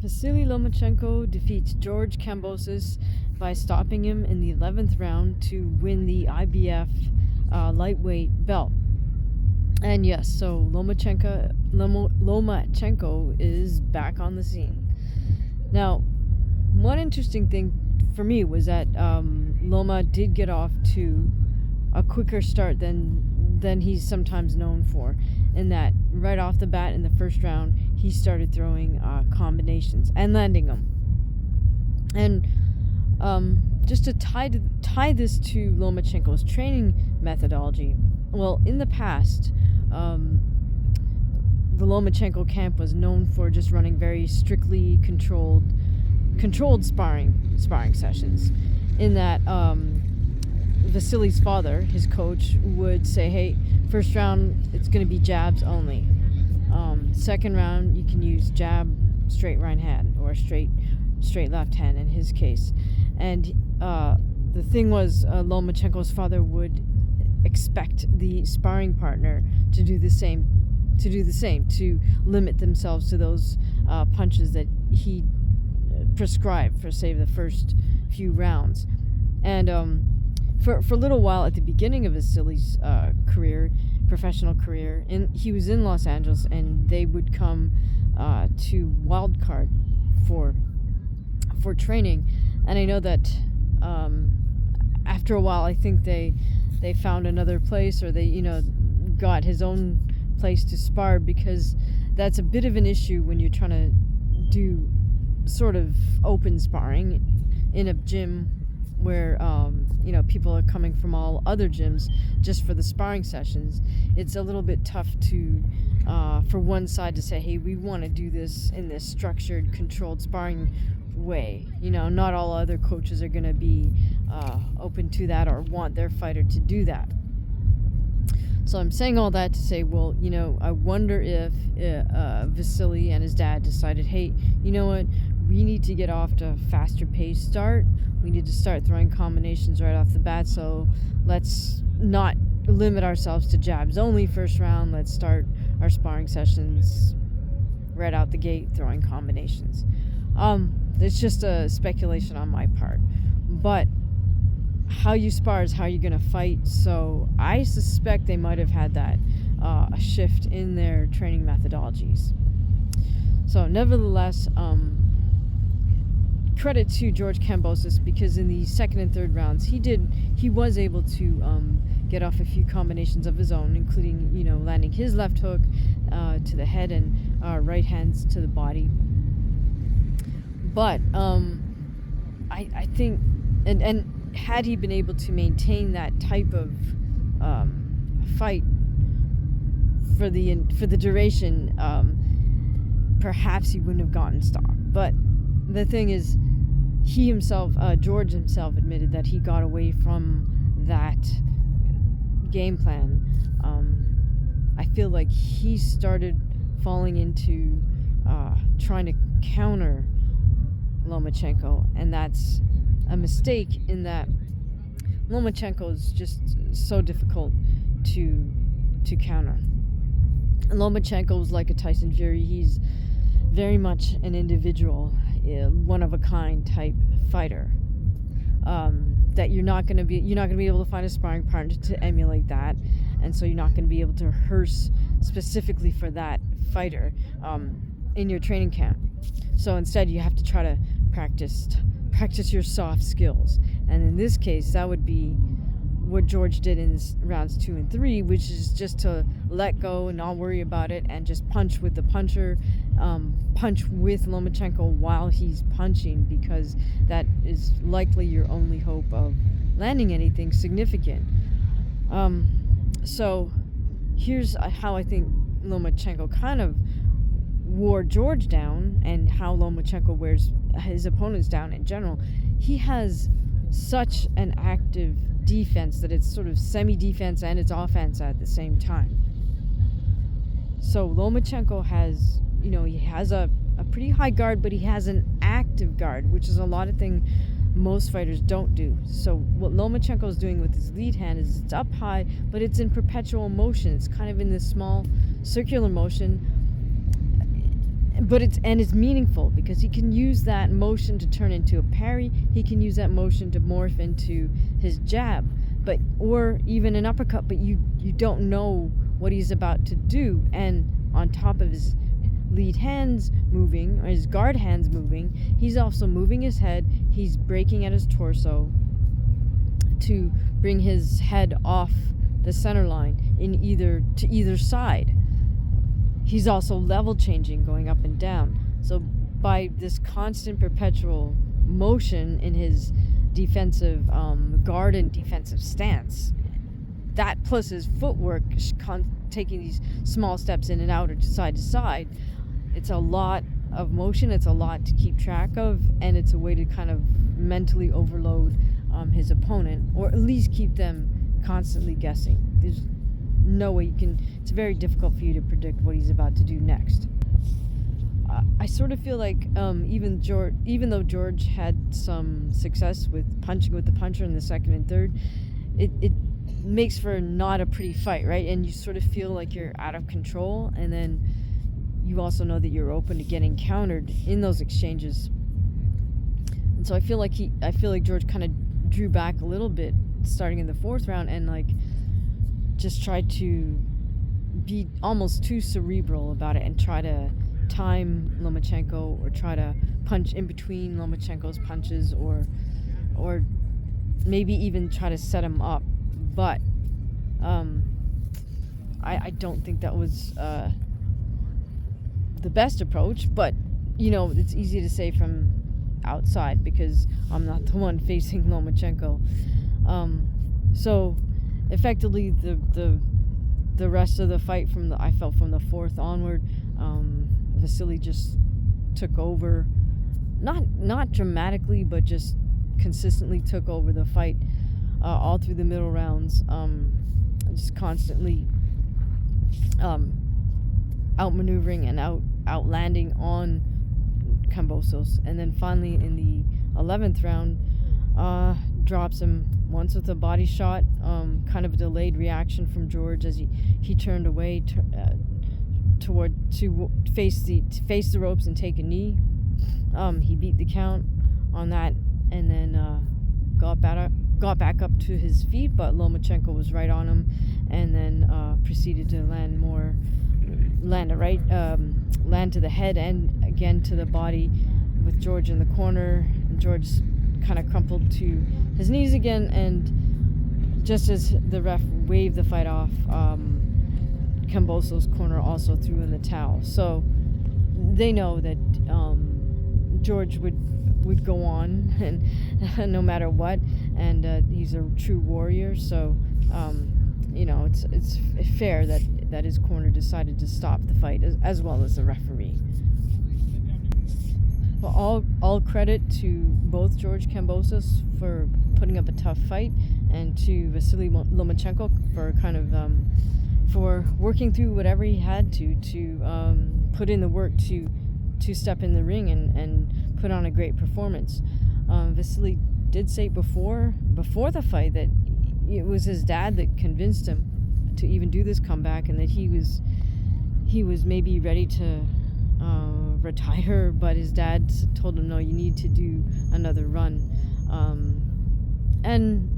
Vasyl Lomachenko defeats George Kambosos by stopping him in the 11th round to win the IBF lightweight belt. And yes, so Lomachenko is back on the scene. Now, one interesting thing for me was that Loma did get off to a quicker start than he's sometimes known for, in that right off the bat in the first round he started throwing combinations and landing them. And just to tie this to Lomachenko's training methodology, well, in the past the Lomachenko camp was known for just running very strictly controlled sparring sessions, in that Vasyly's father, his coach, would say, hey, first round it's going to be jabs only, second round you can use jab, straight right hand, or straight left hand in his case. And the thing was, Lomachenko's father would expect the sparring partner to do the same, to limit themselves to those punches that he prescribed for, say, the first few rounds. And for a little while at the beginning of Vasyly's professional career, he was in Los Angeles, and they would come to Wildcard for training. And I know that after a while, I think they found another place, or they got his own place to spar, because that's a bit of an issue when you're trying to do sort of open sparring in a gym where people are coming from all other gyms just for the sparring sessions. It's a little bit tough to for one side to say, hey, we want to do this in this structured, controlled sparring way. Not all other coaches are going to be open to that or want their fighter to do that. So I'm saying all that to say, well, I wonder if Vasyl and his dad decided, hey, you know what, we need to get off to a faster pace start. We need to start throwing combinations right off the bat, so let's not limit ourselves to jabs only first round. Let's start our sparring sessions right out the gate throwing combinations. It's just a speculation on my part, but how you spar is how you're going to fight. So I suspect they might have had that a shift in their training methodologies. So nevertheless, credit to George Kambosos, because in the second and third rounds he was able to get off a few combinations of his own, including landing his left hook to the head and right hands to the body. But I think and had he been able to maintain that type of fight for the duration, perhaps he wouldn't have gotten stopped. But the thing is, George himself admitted that he got away from that game plan. I feel like he started falling into trying to counter Lomachenko, and that's a mistake, in that Lomachenko is just so difficult to counter. Lomachenko is like a Tyson Fury. He's very much an individual, one of a kind type fighter. That you're not going to be able to find a sparring partner to emulate that, and so you're not going to be able to rehearse specifically for that fighter in your training camp. So instead, you have to try to practice your soft skills, and in this case, that would be what George did in rounds 2 and 3, which is just to let go and not worry about it, and just punch with the puncher, punch with Lomachenko while he's punching, because that is likely your only hope of landing anything significant. So here's how I think Lomachenko kind of wore George down, and how Lomachenko wears his opponents down in general. He has such an active defense that it's sort of semi-defense and it's offense at the same time. So Lomachenko has, he has a pretty high guard, but he has an active guard, which is a lot of thing most fighters don't do. So what Lomachenko is doing with his lead hand is it's up high, but it's in perpetual motion. It's kind of in this small circular motion. but it's meaningful because he can use that motion to turn into a parry. He can use that motion to morph into his jab, or even an uppercut, but you don't know what he's about to do. And on top of his lead hands moving, or his guard hands moving, he's also moving his head. He's breaking at his torso to bring his head off the center line to either side. He's also level changing, going up and down. So by this constant perpetual motion in his defensive guard and defensive stance, that plus his footwork, taking these small steps in and out or side to side, it's a lot of motion, it's a lot to keep track of, and it's a way to kind of mentally overload his opponent, or at least keep them constantly guessing. There's no way it's very difficult for you to predict what he's about to do next. I sort of feel like even though George had some success with punching with the puncher in the second and third, it makes for not a pretty fight, right? And you sort of feel like you're out of control, and then you also know that you're open to getting countered in those exchanges. And so I feel like George kind of drew back a little bit starting in the fourth round, and like just tried to be almost too cerebral about it and try to time Lomachenko, or try to punch in between Lomachenko's punches, or maybe even try to set him up. But I don't think that was the best approach, but it's easy to say from outside because I'm not the one facing Lomachenko. So effectively the rest of the fight I felt from the fourth onward, Vasyl just took over, not dramatically, but just consistently took over the fight all through the middle rounds, just constantly outmaneuvering and outlanding on Kambosos. And then finally in the 11th round, drops him once with a body shot, kind of a delayed reaction from George as he turned away to face the ropes and take a knee. He beat the count on that, and then got back up to his feet, but Lomachenko was right on him, and then proceeded to land to the head and again to the body, with George in the corner. And George kind of crumpled to his knees again, and just as the ref waved the fight off, Kambosos' corner also threw in the towel. So they know that George would go on, and no matter what, and he's a true warrior. So it's fair that his corner decided to stop the fight, as well as the referee. But all credit to both George Kambosos for putting up a tough fight, and to Vasyl Lomachenko for kind of for working through whatever he had to put in the work to step in the ring and put on a great performance. Vasyl did say before the fight that it was his dad that convinced him to even do this comeback, and that he was maybe ready to retire, but his dad told him, no, you need to do another run. And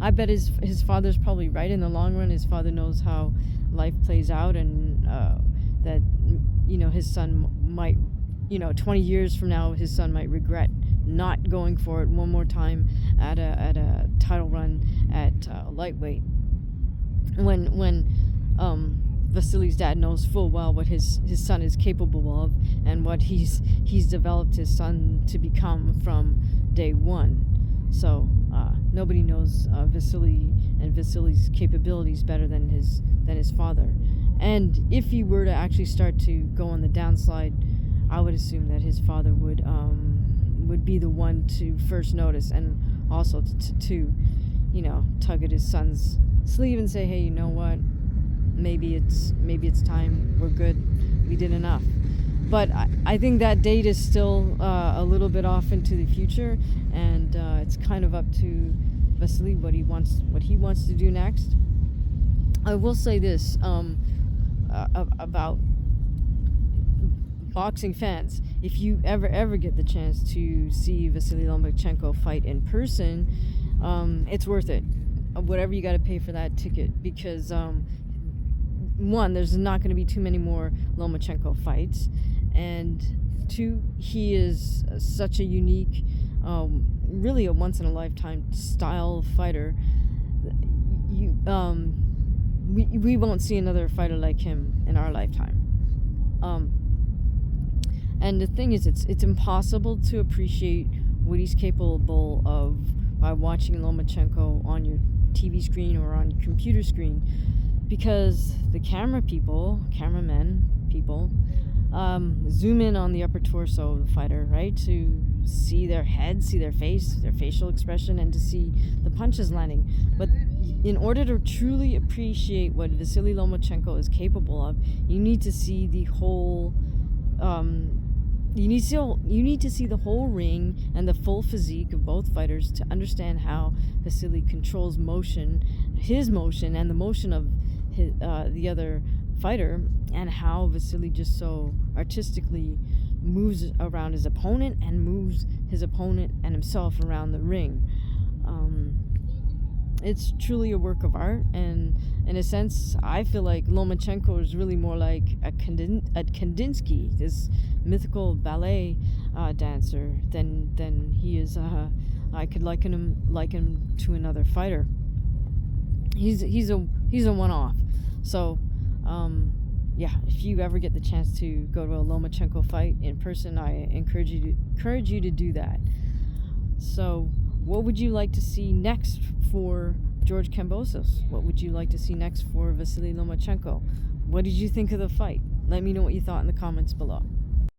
I bet his father's probably right in the long run. His father knows how life plays out, and that his son might 20 years from now his son might regret not going for it one more time at a title run at lightweight, when Vasyl's dad knows full well what his son is capable of, and what he's developed his son to become from day one. So nobody knows Vasyl and Vasyl's capabilities better than his father. And if he were to actually start to go on the downslide, I would assume that his father would be the one to first notice, and also to tug at his son's sleeve and say, hey, you know what? Maybe it's time. We're good. We did enough. But I think that date is still a little bit off into the future, and it's kind of up to Vasyl what he wants to do next. I will say this about boxing fans, if you ever get the chance to see Vasyl Lomachenko fight in person, it's worth it. Whatever you got to pay for that ticket, because one, there's not going to be too many more Lomachenko fights, and two, he is such a unique, really a once in a lifetime style fighter. We won't see another fighter like him in our lifetime. And the thing is, it's impossible to appreciate what he's capable of by watching Lomachenko on your TV screen or on your computer screen, because the cameramen people, zoom in on the upper torso of the fighter, right, to see their head, see their face, their facial expression, and to see the punches landing. But in order to truly appreciate what Vasyl Lomachenko is capable of, you need to see the whole you need to see the whole ring and the full physique of both fighters to understand how Vasyl controls his motion and the motion of the other fighter, and how Vasyl just so artistically moves around his opponent and moves his opponent and himself around the ring. It's truly a work of art, and in a sense, I feel like Lomachenko is really more like a Kandinsky, this mythical ballet dancer, than he is. I could liken him to another fighter. He's a one-off. So, yeah, if you ever get the chance to go to a Lomachenko fight in person, I encourage you to do that. So, what would you like to see next for George Kambosos? What would you like to see next for Vasyl Lomachenko? What did you think of the fight? Let me know what you thought in the comments below.